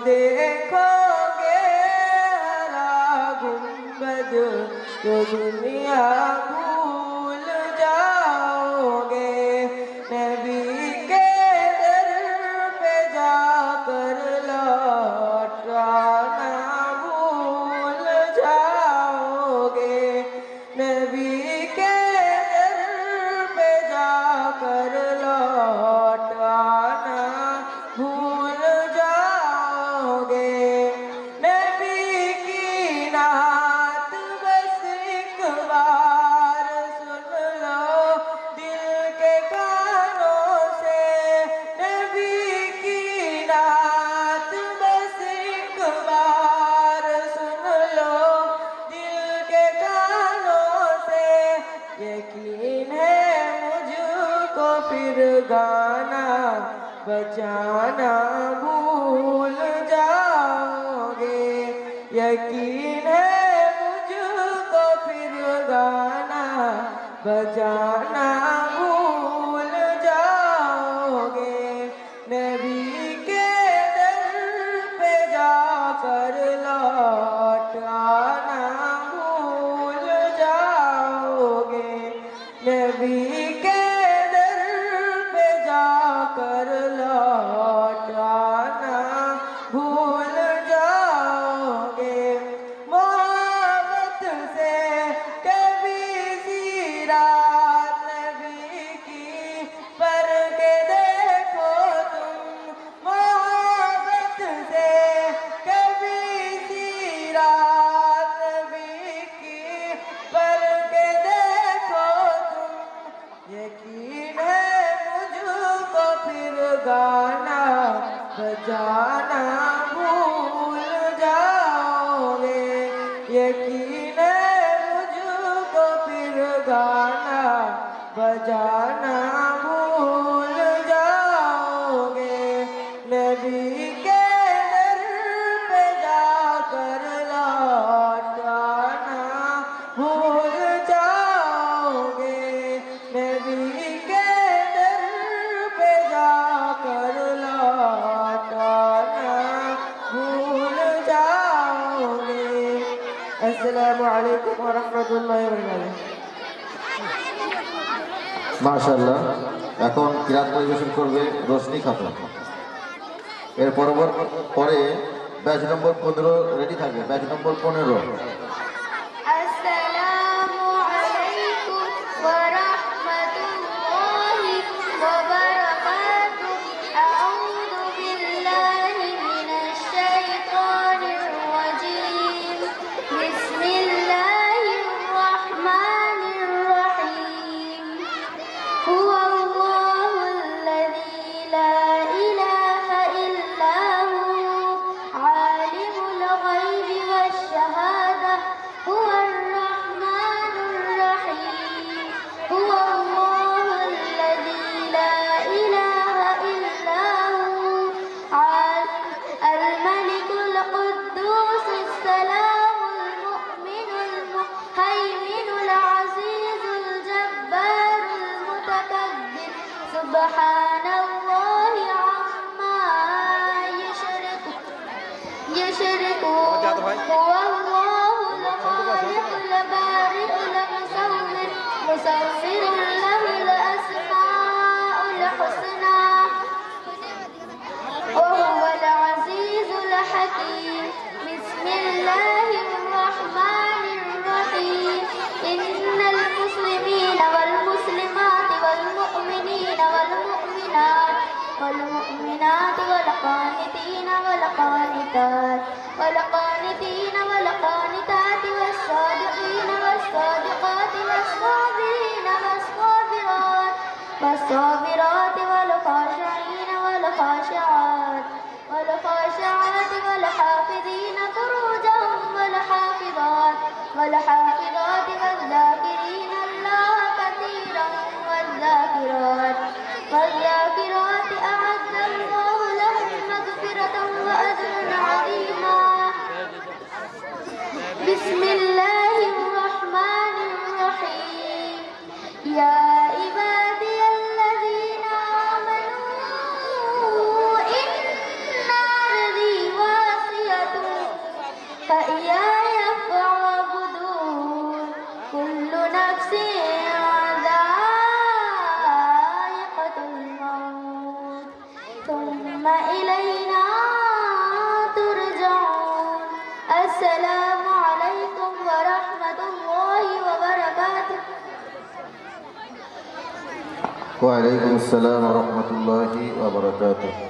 دیکھو گے ہرا گنبد تو دنیا بھول جاؤ گے نبی کے در پہ جا کر لوٹ آنا بھول جاؤ گے نبی کے در پہ جا کر لوٹ آنا بھول جاؤ گے نبی کی نعت بس ایک بار سن لو دل کے کانوں سے نبی کی نعت بس ایک بار سن لو دل کے کانوں سے یقین ہے مجھ کو پھر گانا بجانا بھول جاؤ گے یقین ہے مجھ کو پھر گانا بجانا بھول جاؤ گے نبی کے در پہ جا کر لوٹ آنا بھول جاؤ گے نبی کے در پہ جا کر لوٹ آنا بھول جاؤ گے محبت سے کبھی زیرات نبی کی پر کے دیکھو تم محبت سے کبھی زیرات نبی کی پر کے دیکھو تم یقین ہے مجھ کو پھر گانا بجانا بھول جاؤ گے یقین ہے مجھ کو پھر گانا بجانا بھول جاؤ گے نبی کے در پہ جا کر لوٹ آنا بھول جاؤ گے نبی کے در پہ جا کر لوٹ آنا بھول جاؤ گے السلام علیکم ورحمۃ اللہ وبرکاتہ মাশাআল্লাহ এখন কিরাত পরিবেশন করবে রোশনি খাতুন এর পরে ব্যাচ নম্বর 15 রেডি থাকবে ব্যাচ নম্বর 15 আসসালামু আলাইকুম ওয়া রাহমাতুল্লাহি ওয়া বারাকাতুহু আউযু বিল্লাহি মিনাশ শাইতানির রাজীম বিসমিল্লাহির রাহমানির রাহিম হুয়াল্লাহুল্লাযী লা ইলাহা ইল্লা হু আলিমুল গায়বি ওয়াশ শাহাদা هو الرحمن الرحيم هو الله الذي لا إله إلا هو الملك القدوس السلام المؤمن المهيمن العزيز الجبار المتكبر سبحان الله عما يشركون هو الله الخالق البارئ المصور له الأسماء الحسنى وهو العزيز الحكيم بسم الله الرحمن الرحيم إن المسلمين والمسلمات والمؤمنين والمؤمنات والقانتين والقانتات والصادقين والصادقات والصابرات والخاشعين والخاشعات والحافظين فروجهم والحافظات والذاكرين الله كثيرا والذاكرات أعد الله لهم مغفرة وأجرا عظيما بسم الله الرحمن الرحيم يا عبادي الذين آمنوا إن أرضي ওয়ালাইকুম আসসালাম ওয়া রাহমাতুল্লাহি ওয়া বারাকাতুহু।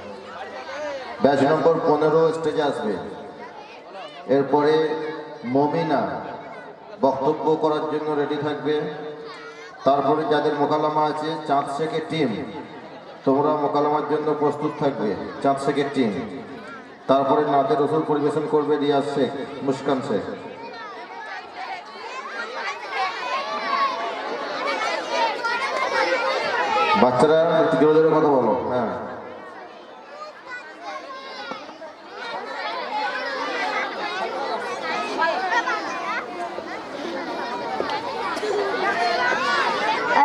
ব্যাচ নম্বর 15 স্টেজে আসবে। এরপরে মমিনা বক্তব্য করার জন্য রেডি থাকবে। তারপরে যাদের মোকালামা আছে চাঁদ শেখের টিম, তোমরা মোকালামার জন্য প্রস্তুত থাকবে, চাঁদ শেখের টিম। তারপরে নাতের রসুল পরিবেশন করবে রিয়াজ শেখ, মুস্কান শেখ। বাচ্চারা একটু জোরে জোরে কথা বলো। হ্যাঁ,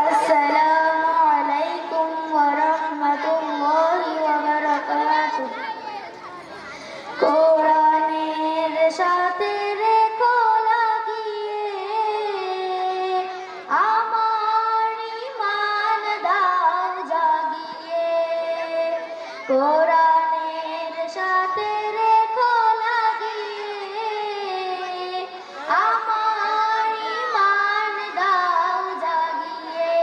আসসালামু আলাইকুম ওয়া রাহমাতুল্লাহি ওয়া বারাকাতুহু। কোরআনের সাথে রেখো লাগিয়ে আমার ঈমান দাও জাগিয়ে। কোরআনের সাথে রেখো লাগিয়ে আমার ঈমান দাও জাগিয়ে।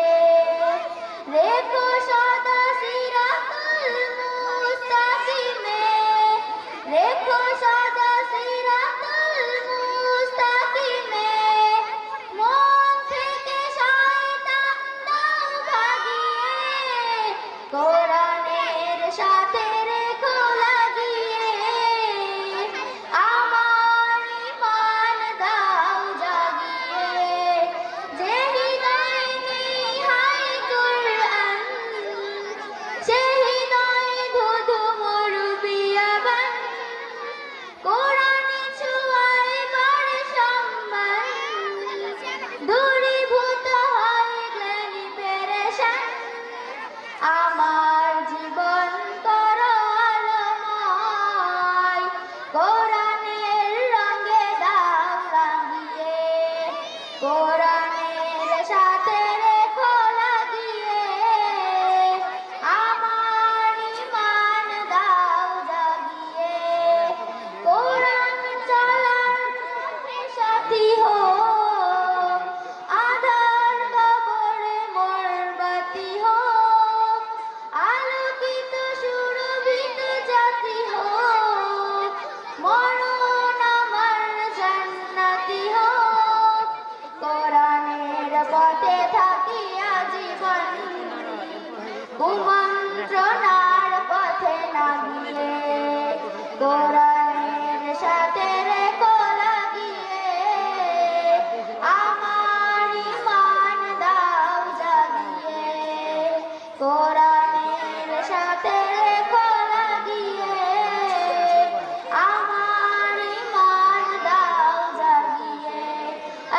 রেখো সদা সিরাতুল মুস্তাকিমে, রেখো সদা সিরাতুল মুস্তাকিমে। মন থেকে শয়তান দাও ভাগিয়ে। কোরআনের সাথে রেখো লাগিয়ে আমার ঈমান দাও জাগিয়ে। যে হৃদয়ে নিহাই কুরআন, সে হৃদয়ে ধুধু মরু বিয়াবান। কোরআনে ছোঁয়ায় বাড়ে সম্মান, দূরীভূত হয় গ্লানি পেরেশান। আমার জীবন করো আলোময়, কোরআনের রঙে দাও রাঙিয়ে। কোরআনের সাথে রেখো লাগিয়ে আমার ঈমান দাও জাগিয়ে। কোরআন চলার পথে সাথী হোক, আধার কবরে মোর বাতি হোক। আলোকিত সুরভিত জাতি হোক, মরণ আমার জান্নাতি হোক। কোরআনের পথে থাকি আজীবন, কুমন্ত্রণার পথে না গিয়ে। কোরআনের সাথে রেখো লাগিয়ে আমার ঈমান দাও জাগিয়ে। কোরআনের সাথে রেখো লাগিয়ে আমার ঈমান দাও জাগিয়ে।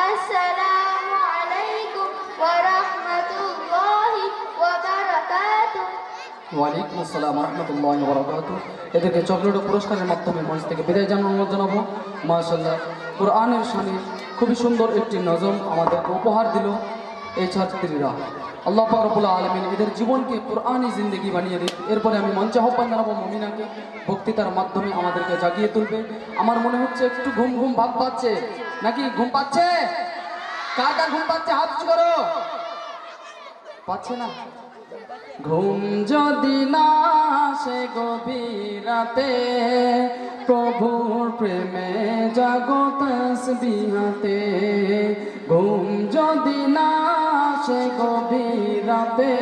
আসসালামু আলাইকুম ওয়া রাহমাতুল্লাহি ওয়া বারাকাতুহু। ওয়ালাইকুম আসসালাম রহমতুল্লাহ বরকাত। এদেরকে চকলেট ও পুরস্কারের মাধ্যমে মঞ্চ থেকে বিদায় জানাবো। মাশাআল্লাহ, কোরআনের শানে খুবই সুন্দর একটি নজম আমাদেরকে উপহার দিল এই ছাত্রীরা। আল্লাহ পাক রব্বুল আলামিন এদের জীবনকে কোরআনি জিন্দেগি বানিয়ে দিন। এরপরে আমি মঞ্চে আহ্বান জানাবো মমিনাকে, বক্তৃতার মাধ্যমে আমাদেরকে জাগিয়ে তুলবে। আমার মনে হচ্ছে একটু ঘুম ঘুম ভাব পাচ্ছে, নাকি ঘুম পাচ্ছে? কার কার ঘুম পাচ্ছে হাত উঁচু করো। পাচ্ছে না? ঘুম যদি না আসে গভীর রাতে, প্রভুর প্রেমে জাগো তাসবিহাতে। ঘুম যদি না আসে গভীর রাতে,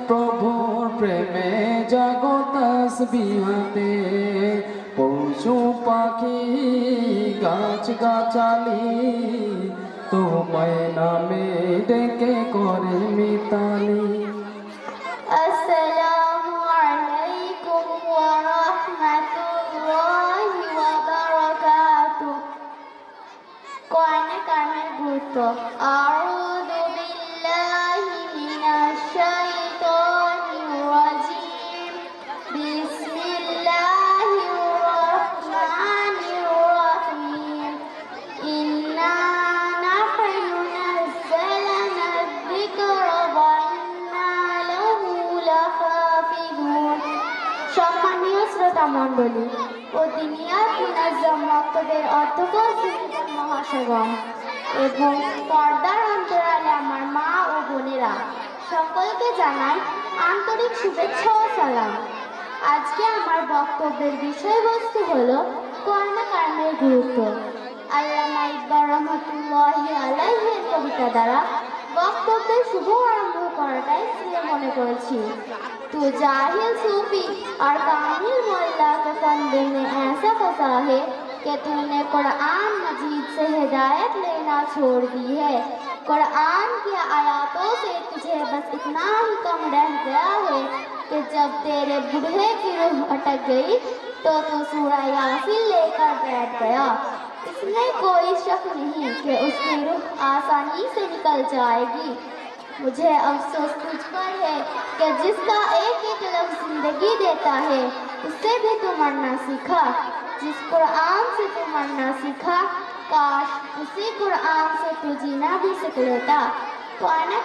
প্রভুর প্রেমে জাগো তাসবিহাতে। পশু পাখি গাছ গাছালি তোমায় নামে ডেকে করে মিতালি। আসসালামু আলাইকুম ওয়া রাহমাতুল্লাহি ওয়া বারাকাতুহু। কোরআনে কারিমের গুরুত্ব। আউযু বিল্লাহি মিনাশ শাইতানির রাজিম। বিসমিল্লাহির রাহমানির রাহিম। ইন্না নাহনু নাযালনা যিকরা ওয়া ইন্না লাহু লাহাফিজুন। সম্মানীয় শ্রোতা মণ্ডলী, প্রতিনিয়ত মুনাজ্জম বক্তব্যের অধ্যক্ষ মহাশয়গণ এবং পর্দার অন্তরালে আমার মা ও বোনেরা, সকলকে জানাই আন্তরিক শুভেচ্ছা ও সালাম। আজকে আমার বক্তব্যের বিষয়বস্তু হলো কোরআন কারিমের গুরুত্ব। আল্লামা ইকবাল রহমতুল্লাহি আলাইহির কবিতা দ্বারা বক্তব্যের শুভ আরম্ভ করাটাই শ্রেয় মনে করেছি। तो जाहिल सूफी और कामिल मोल्ला के फंदे में ऐसा फंसा है कि तूने कुरान मजीद से हिदायत लेना छोड़ दी है। कुरान की आयतों से तुझे बस इतना ही कम रह गया है कि जब तेरे बूढ़े की रूह अटक गई तो तू सूरह यासीन लेकर बैठ गया। इसमें कोई शक नहीं कि उसकी रूह आसानी से निकल जाएगी। मुझे अफसोस तुझ पर है कि जिसका एक एक लफ्ज़ जिंदगी देता है उससे भी तू मरना सीखा। जिस कुरान से तू मरना सीखा काश उसी कुरान से तू जीना भी सीख लेता। तो आना